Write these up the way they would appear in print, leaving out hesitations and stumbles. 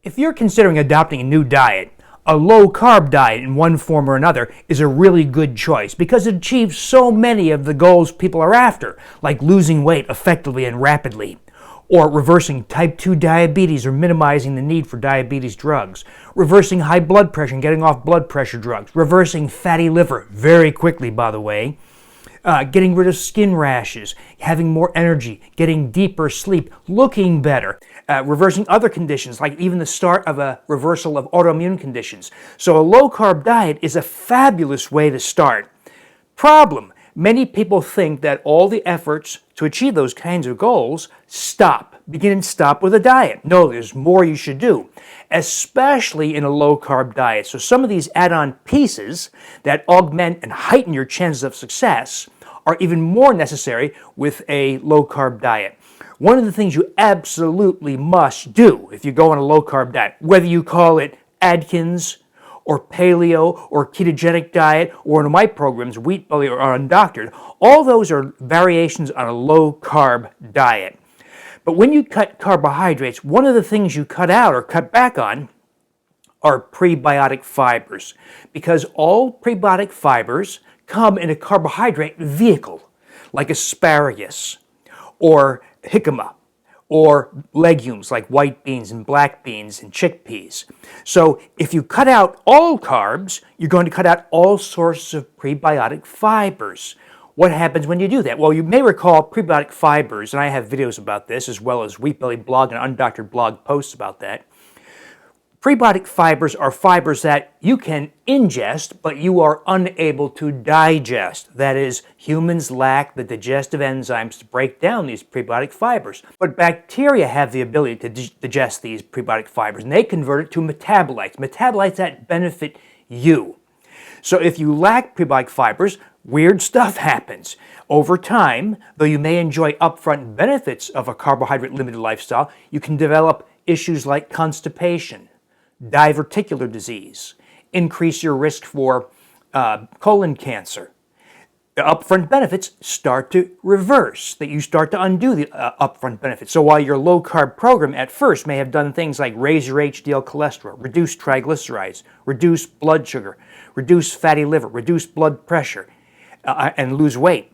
If you're considering adopting a new diet, a low-carb diet in one form or another is a really good choice because it achieves so many of the goals people are after, like losing weight effectively and rapidly, or reversing type 2 diabetes or minimizing the need for diabetes drugs, reversing high blood pressure and getting off blood pressure drugs, reversing fatty liver very quickly, by the way, getting rid of skin rashes, having more energy, getting deeper sleep, looking better, reversing other conditions, like even the start of a reversal of autoimmune conditions. So a low-carb diet is a fabulous way to start. Problem: many people think that all the efforts to achieve those kinds of goals begin and stop with a diet. No, there's more you should do, especially in a low-carb diet. So some of these add-on pieces that augment and heighten your chances of success are even more necessary with a low-carb diet. One of the things you absolutely must do if you go on a low-carb diet, whether you call it Atkins or paleo or ketogenic diet, or in my programs, wheat belly or Undoctored, all those are variations on a low-carb diet. But when you cut carbohydrates, one of the things you cut out or cut back on are prebiotic fibers, because all prebiotic fibers come in a carbohydrate vehicle, like asparagus or jicama, or legumes like white beans and black beans and chickpeas. So if you cut out all carbs, you're going to cut out all sources of prebiotic fibers. What happens when you do that? Well, you may recall prebiotic fibers, and I have videos about this, as well as Wheat Belly blog and Undoctored blog posts about that. Prebiotic fibers are fibers that you can ingest, but you are unable to digest. That is, humans lack the digestive enzymes to break down these prebiotic fibers. But bacteria have the ability to digest these prebiotic fibers, and they convert it to metabolites that benefit you. So if you lack prebiotic fibers, weird stuff happens. Over time, though you may enjoy upfront benefits of a carbohydrate-limited lifestyle, you can develop issues like constipation, diverticular disease, increase your risk for colon cancer. The upfront benefits start to reverse, that you start to undo the upfront benefits. So while your low-carb program at first may have done things like raise your HDL cholesterol, reduce triglycerides, reduce blood sugar, reduce fatty liver, reduce blood pressure, and lose weight,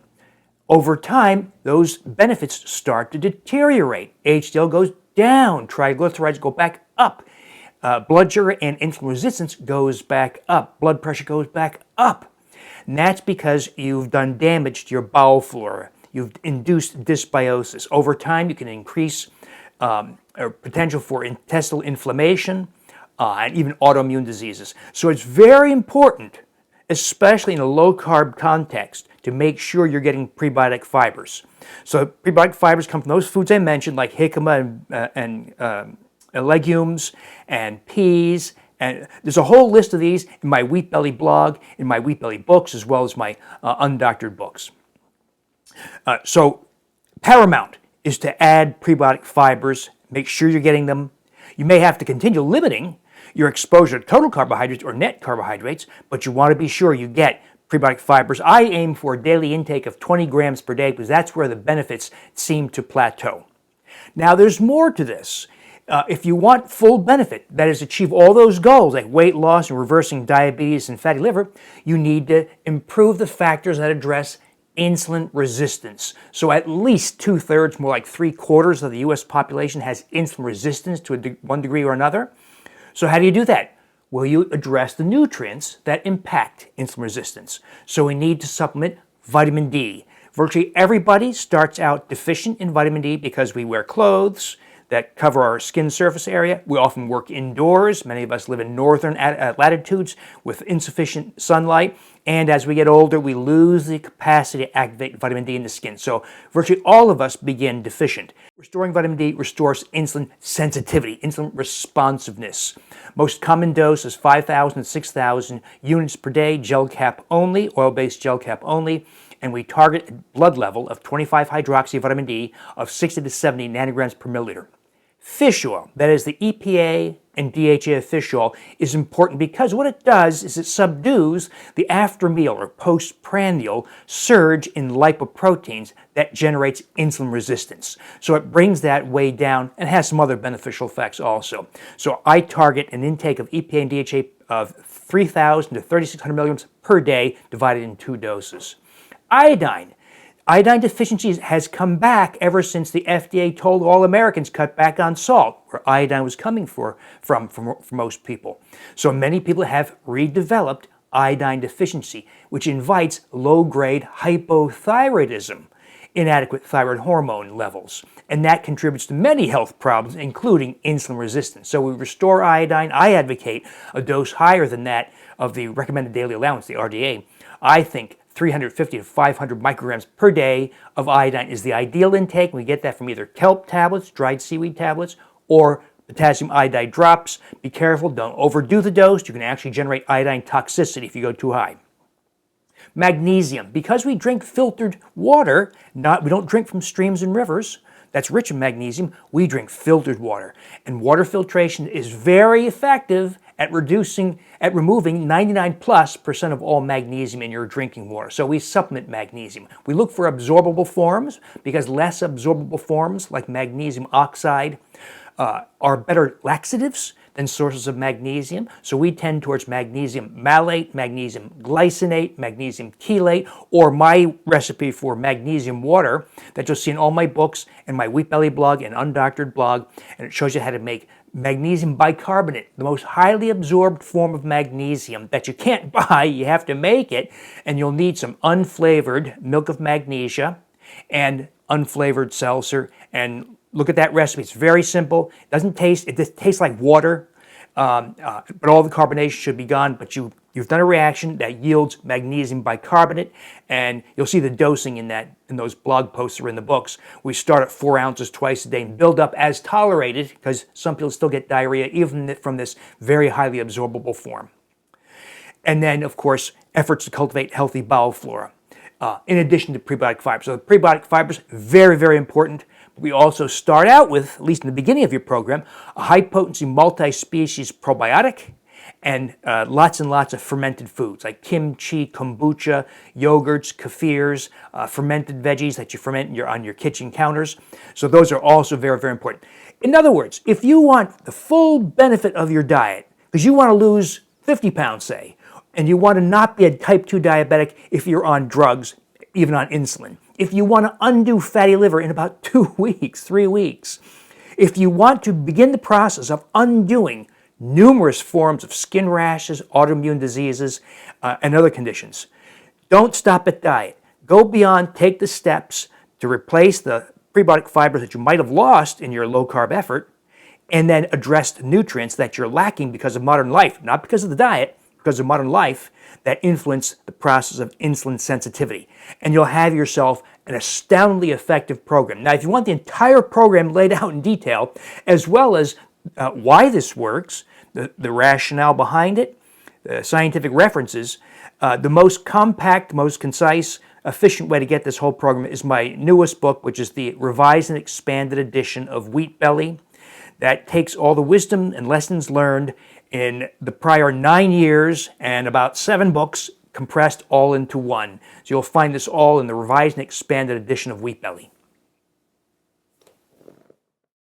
over time, those benefits start to deteriorate. HDL goes down, triglycerides go back up. Blood sugar and insulin resistance goes back up. Blood pressure goes back up. And that's because you've done damage to your bowel flora. You've induced dysbiosis. Over time, you can increase potential for intestinal inflammation and even autoimmune diseases. So it's very important, especially in a low-carb context, to make sure you're getting prebiotic fibers. So prebiotic fibers come from those foods I mentioned, like jicama and legumes and peas, and there's a whole list of these in my Wheat Belly blog, in my Wheat Belly books, as well as my Undoctored books. So paramount is to add prebiotic fibers, make sure you're getting them. You may have to continue limiting your exposure to total carbohydrates or net carbohydrates, but you want to be sure you get prebiotic fibers. I aim for a daily intake of 20 grams per day because that's where the benefits seem to plateau. Now there's more to this. If you want full benefit, that is, achieve all those goals like weight loss and reversing diabetes and fatty liver, you need to improve the factors that address insulin resistance. So at least 2/3, more like 3/4 of the U.S. population has insulin resistance to one degree or another. So how do you do that? Well, you address the nutrients that impact insulin resistance. So we need to supplement vitamin D. Virtually everybody starts out deficient in vitamin D because we wear clothes that cover our skin surface area. We often work indoors. Many of us live in northern latitudes with insufficient sunlight. And as we get older, we lose the capacity to activate vitamin D in the skin. So virtually all of us begin deficient. Restoring vitamin D restores insulin sensitivity, insulin responsiveness. Most common dose is 5,000 to 6,000 units per day, gel cap only, oil-based gel cap only. And we target a blood level of 25-hydroxy vitamin D of 60 to 70 nanograms per milliliter. Fish oil, that is the EPA and DHA fish oil is important because what it does is it subdues the after-meal or postprandial surge in lipoproteins that generates insulin resistance. So it brings that way down and has some other beneficial effects also. So I target an intake of EPA and DHA of 3,000 to 3,600 milligrams per day divided in 2 doses. Iodine. Iodine deficiency has come back ever since the FDA told all Americans cut back on salt, where iodine was coming from for most people. So many people have redeveloped iodine deficiency, which invites low-grade hypothyroidism, inadequate thyroid hormone levels. And that contributes to many health problems, including insulin resistance. So we restore iodine. I advocate a dose higher than that of the recommended daily allowance, the RDA. I think 350 to 500 micrograms per day of iodine is the ideal intake. We get that from either kelp tablets, dried seaweed tablets, or potassium iodide drops. Be careful, don't overdo the dose. You can actually generate iodine toxicity if you go too high. Magnesium. Because we drink filtered water, we don't drink from streams and rivers that's rich in magnesium, we drink filtered water. And water filtration is very effective at removing 99+% of all magnesium in your drinking water. So we supplement magnesium. We look for absorbable forms because less absorbable forms like magnesium oxide are better laxatives than sources of magnesium. So we tend towards magnesium malate, magnesium glycinate, magnesium chelate, or my recipe for magnesium water that you'll see in all my books and my Wheat Belly blog and Undoctored blog. And it shows you how to make magnesium bicarbonate, the most highly absorbed form of magnesium that you can't buy. You have to make it. And you'll need some unflavored milk of magnesia and unflavored seltzer. And look at that recipe. It's very simple. It just tastes like water, but all the carbonation should be gone. But you've done a reaction that yields magnesium bicarbonate, and you'll see the dosing in those blog posts or in the books. We start at 4 ounces twice a day and build up as tolerated because some people still get diarrhea even from this very highly absorbable form. And then, of course, efforts to cultivate healthy bowel flora, in addition to prebiotic fibers. So the prebiotic fibers, very, very important. We also start out with, at least in the beginning of your program, a high-potency multi-species probiotic and lots and lots of fermented foods like kimchi, kombucha, yogurts, kefirs, fermented veggies that you ferment on your kitchen counters. So those are also very, very important. In other words, if you want the full benefit of your diet, because you want to lose 50 pounds, say, and you want to not be a type 2 diabetic if you're on drugs, even on insulin, if you want to undo fatty liver in about 2 weeks, 3 weeks, if you want to begin the process of undoing numerous forms of skin rashes, autoimmune diseases, and other conditions, don't stop at diet. Go beyond, take the steps to replace the prebiotic fibers that you might have lost in your low-carb effort, and then address the nutrients that you're lacking because of modern life, not because of the diet, because of modern life, that influence the process of insulin sensitivity. And you'll have yourself an astoundingly effective program. Now, if you want the entire program laid out in detail, as well as why this works, the rationale behind it, the scientific references, the most compact, most concise, efficient way to get this whole program is my newest book, which is the revised and expanded edition of Wheat Belly. That takes all the wisdom and lessons learned in the prior 9 years and about 7 books compressed all into one. So you'll find this all in the revised and expanded edition of Wheat Belly.